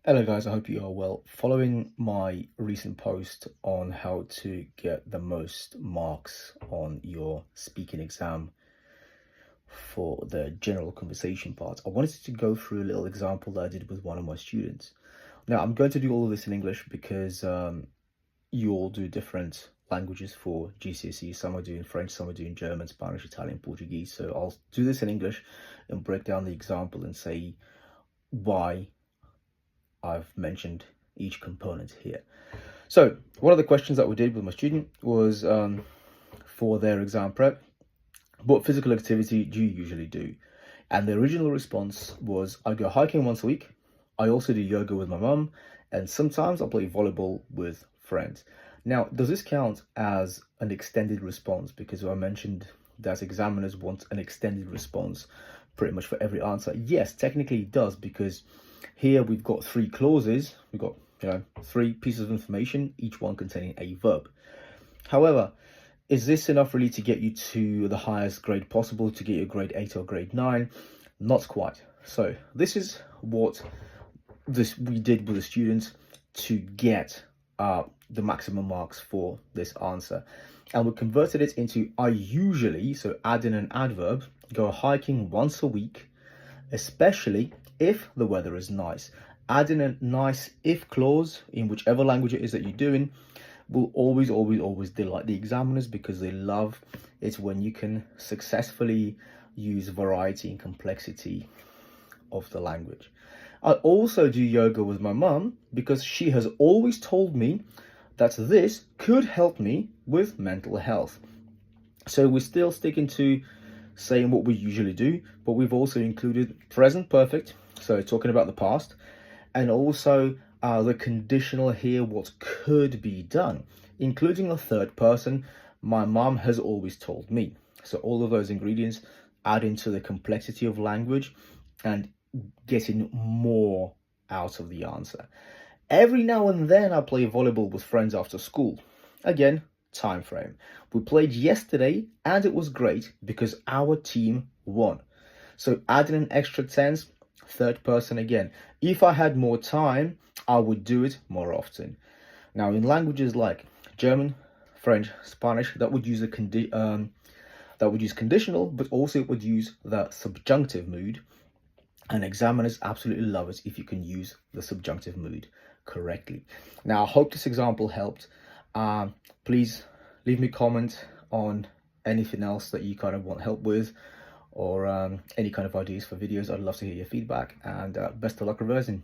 Hello guys, I hope you are well. Following my recent post on how to get the most marks on your speaking exam for the general conversation part, I wanted to go through a little example that I did with one of my students. Now, I'm going to do all of this in English because you all do different languages for GCSE. Some are doing French, some are doing German, Spanish, Italian, Portuguese. So I'll do this in English and break down the example and say why I've mentioned each component here. So one of the questions that we did with my student was for their exam prep, what physical activity do you usually do? And the original response was, I go hiking once a week. I also do yoga with my mum, and sometimes I play volleyball with friends. Now, does this count as an extended response? Because I mentioned that examiners want an extended response pretty much for every answer. Yes, technically it does, because here we've got three clauses. We've got three pieces of information, each one containing a verb. However, is this enough really to get you to the highest grade possible, to get you a grade 8 or grade 9? Not quite. So this is what we did with the students to get the maximum marks for this answer. And we converted it into I usually, so add in an adverb, go hiking once a week, especially if the weather is nice. Add in a nice if clause in whichever language it is that you're doing will always delight the examiners, because they love it when you can successfully use variety and complexity of the language. I also do yoga with my mum because she has always told me that this could help me with mental health. So we're still sticking to saying what we usually do, but we've also included present perfect, so talking about the past, and also the conditional here, what could be done, including a third person. My mom has always told me. So all of those ingredients add into the complexity of language and getting more out of the answer. Every now and then I play volleyball with friends after school. Again, time frame. We played yesterday and it was great because our team won. So adding an extra tense, third person again. If I had more time, I would do it more often. Now, in languages like German, French, Spanish, that would use conditional, but also it would use the subjunctive mood. And examiners absolutely love it if you can use the subjunctive mood correctly. Now, I hope this example helped. Please leave me a comment on anything else that you kind of want help with, or any kind of ideas for videos. I'd love to hear your feedback, and best of luck reversing.